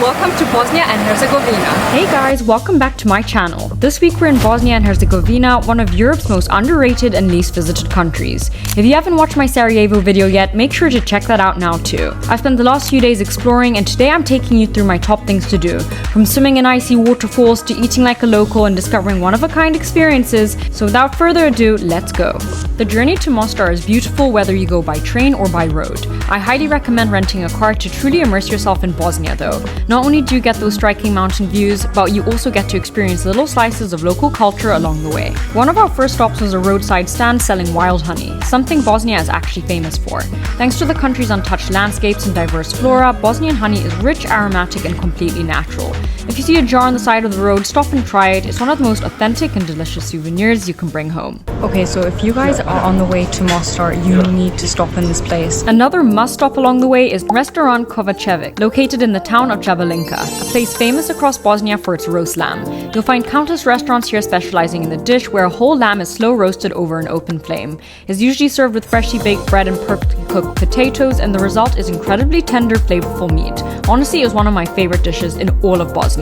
welcome to Bosnia and Herzegovina. Hey guys, welcome back to my channel. This week we're in Bosnia and Herzegovina, one of Europe's most underrated and least visited countries. If you haven't watched my Sarajevo video yet, make sure to check that out now too. I've spent the last few days exploring and today I'm taking you through my top things to do. From swimming in icy waterfalls to eating like a local and discovering one-of-a-kind experiences. So without further ado, let's go. The journey to Mostar is beautiful whether you go by train or by road. I highly recommend renting a car to truly immerse yourself in Bosnia though. Not only do you get those striking mountain views, but you also get to experience little slices of local culture along the way. One of our first stops was a roadside stand selling wild honey, something Bosnia is actually famous for. Thanks to the country's untouched landscapes and diverse flora, Bosnian honey is rich, aromatic, and completely natural. If you see a jar on the side of the road, stop and try it. It's one of the most authentic and delicious souvenirs you can bring home. Okay, so if you guys are on the way to Mostar, you need to stop in this place. Another must stop along the way is Restaurant Kravica, located in the town of Jabalinka, a place famous across Bosnia for its roast lamb. You'll find countless restaurants here specializing in the dish where a whole lamb is slow roasted over an open flame. It's usually served with freshly baked bread and perfectly cooked potatoes, and the result is incredibly tender, flavorful meat. Honestly, it was one of my favorite dishes in all of Bosnia.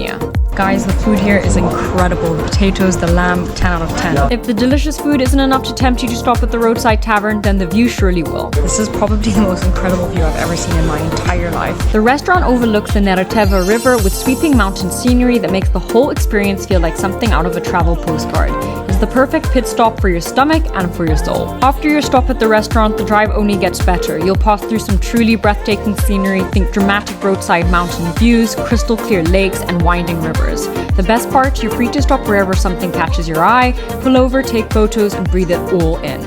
Guys, the food here is incredible. The potatoes, the lamb, 10 out of 10. If the delicious food isn't enough to tempt you to stop at the roadside tavern, then the view surely will. This is probably the most incredible view I've ever seen in my entire life. The restaurant overlooks the Neretva River with sweeping mountain scenery that makes the whole experience feel like something out of a travel postcard. It's the perfect pit stop for your stomach and for your soul. After your stop at the restaurant, the drive only gets better. You'll pass through some truly breathtaking scenery, think dramatic roadside mountain views, crystal clear lakes, and winding rivers. The best part, you're free to stop wherever something catches your eye, pull over, take photos, and breathe it all in.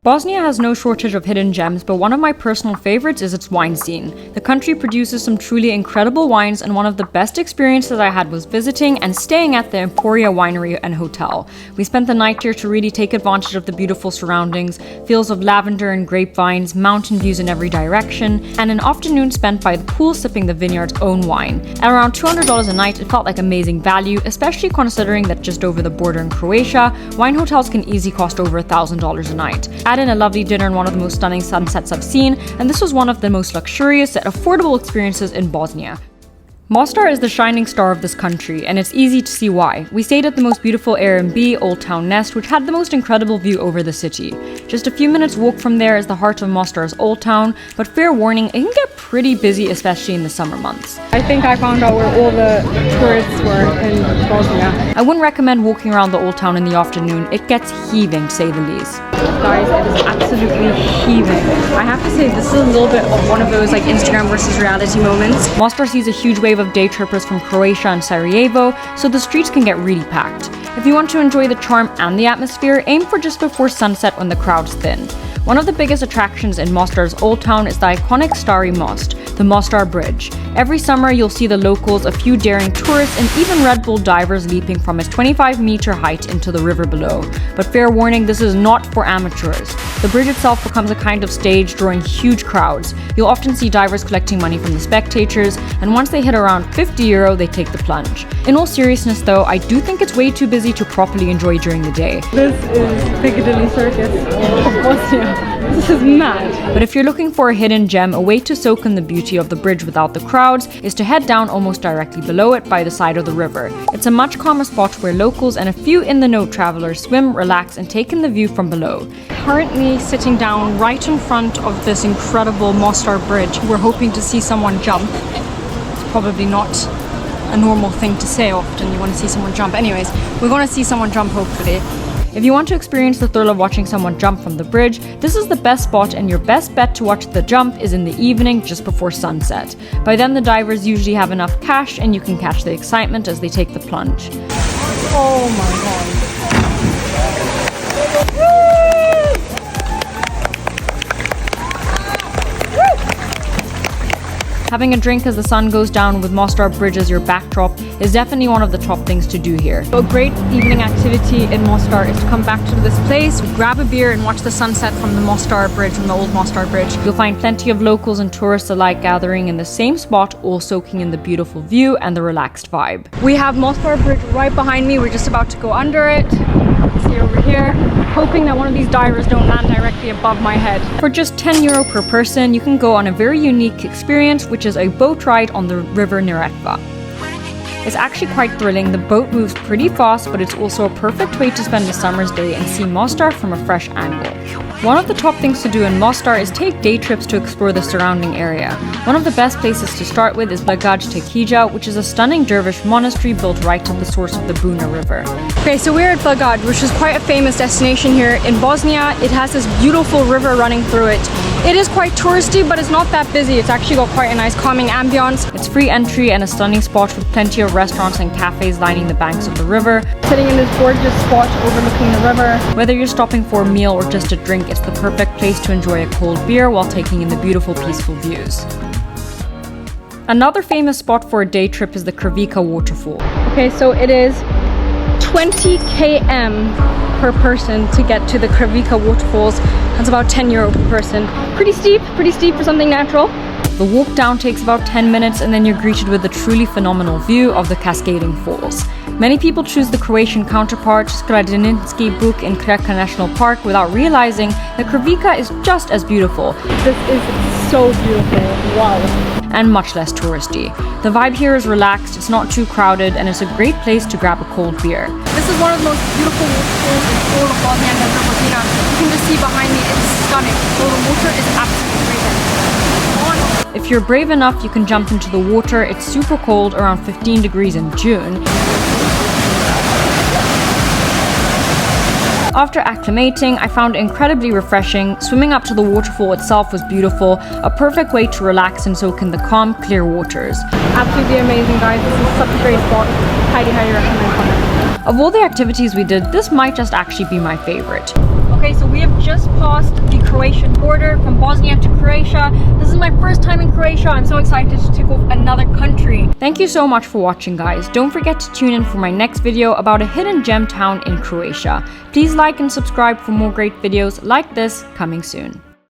Bosnia has no shortage of hidden gems, but one of my personal favorites is its wine scene. The country produces some truly incredible wines, and one of the best experiences I had was visiting and staying at the Emporia Winery and Hotel. We spent the night here to really take advantage of the beautiful surroundings, fields of lavender and grapevines, mountain views in every direction, and an afternoon spent by the pool sipping the vineyard's own wine. At around $200 a night, it felt like amazing value, especially considering that just over the border in Croatia, wine hotels can easily cost over $1,000 a night. Add in a lovely dinner and one of the most stunning sunsets I've seen, and this was one of the most luxurious yet affordable experiences in Bosnia. Mostar is the shining star of this country, and it's easy to see why. We stayed at the most beautiful Airbnb, Old Town Nest, which had the most incredible view over the city. Just a few minutes walk from there is the heart of Mostar's Old Town, but fair warning, it can get pretty busy, especially in the summer months. I think I found out where all the tourists were in Bosnia. I wouldn't recommend walking around the Old Town in the afternoon. It gets heaving, to say the least. Guys, it is absolutely heaving. I have to say, this is a little bit of one of those like Instagram versus reality moments. Mostar sees a huge wave of day trippers from Croatia and Sarajevo, so the streets can get really packed. If you want to enjoy the charm and the atmosphere, aim for just before sunset when the crowd's thin. One of the biggest attractions in Mostar's Old Town is the iconic starry most, the Mostar Bridge. Every summer you'll see the locals, a few daring tourists, and even Red Bull divers leaping from its 25-meter height into the river below. But fair warning, this is not for amateurs. The bridge itself becomes a kind of stage, drawing huge crowds. You'll often see divers collecting money from the spectators, and once they hit around €50, they take the plunge. In all seriousness though, I do think it's way too busy to properly enjoy during the day. This is Piccadilly Circus of Bosnia. This is mad. But if you're looking for a hidden gem, a way to soak in the beauty of the bridge without the crowds is to head down almost directly below it by the side of the river. It's a much calmer spot where locals and a few in-the-know travelers swim, relax, and take in the view from below. Currently sitting down right in front of this incredible Mostar Bridge. We're hoping to see someone jump. It's probably not a normal thing to say often. You want to see someone jump. Anyways, we're going to see someone jump hopefully. If you want to experience the thrill of watching someone jump from the bridge, this is the best spot, and your best bet to watch the jump is in the evening just before sunset. By then the divers usually have enough cash and you can catch the excitement as they take the plunge. Oh my god. Having a drink as the sun goes down with Mostar Bridge as your backdrop is definitely one of the top things to do here. A great evening activity in Mostar is to come back to this place, grab a beer and watch the sunset from the Mostar Bridge, from the old Mostar Bridge. You'll find plenty of locals and tourists alike gathering in the same spot, all soaking in the beautiful view and the relaxed vibe. We have Mostar Bridge right behind me. We're just about to go under it. See over here. hoping that one of these divers don't land directly above my head. For just €10 per person, you can go on a very unique experience, which is a boat ride on the river Neretva. It's actually quite thrilling. The boat moves pretty fast, but it's also a perfect way to spend a summer's day and see Mostar from a fresh angle. One of the top things to do in Mostar is take day trips to explore the surrounding area. One of the best places to start with is Blagaj Tekke, which is a stunning dervish monastery built right at the source of the Buna River. Okay, so we're at Blagaj, which is quite a famous destination here in Bosnia. It has this beautiful river running through it. It is quite touristy, but it's not that busy. It's actually got quite a nice calming ambience. It's free entry and a stunning spot with plenty of restaurants and cafes lining the banks of the river. Sitting in this gorgeous spot overlooking the river. Whether you're stopping for a meal or just a drink, it's the perfect place to enjoy a cold beer while taking in the beautiful, peaceful views. Another famous spot for a day trip is the Kravica Waterfall. Okay, so it is 20 km per person to get to the Kravica Waterfalls. That's about €10 per person. Pretty steep for something natural. The walk down takes about 10 minutes and then you're greeted with a truly phenomenal view of the cascading falls. Many people choose the Croatian counterpart, Scenic Book in Kravica National Park, without realizing that Kravica is just as beautiful. This is so beautiful, wow. And much less touristy. The vibe here is relaxed, it's not too crowded, and it's a great place to grab a cold beer. This is one of the most beautiful waterfalls in all of Bosnia and Herzegovina. You can just see behind me, it's stunning. So the water is absolutely freezing. If you're brave enough, you can jump into the water. It's super cold, around 15 degrees in June. After acclimating, I found it incredibly refreshing. Swimming up to the waterfall itself was beautiful, a perfect way to relax and soak in the calm, clear waters. Absolutely amazing, guys. This is such a great spot. Highly recommend coming. Of all the activities we did, this might just actually be my favorite. Okay, so we have just passed the Croatian border from Bosnia to Croatia. This is my first time in Croatia. I'm so excited to tick off another country. Thank you so much for watching, guys. Don't forget to tune in for my next video about a hidden gem town in Croatia. Please like and subscribe for more great videos like this coming soon.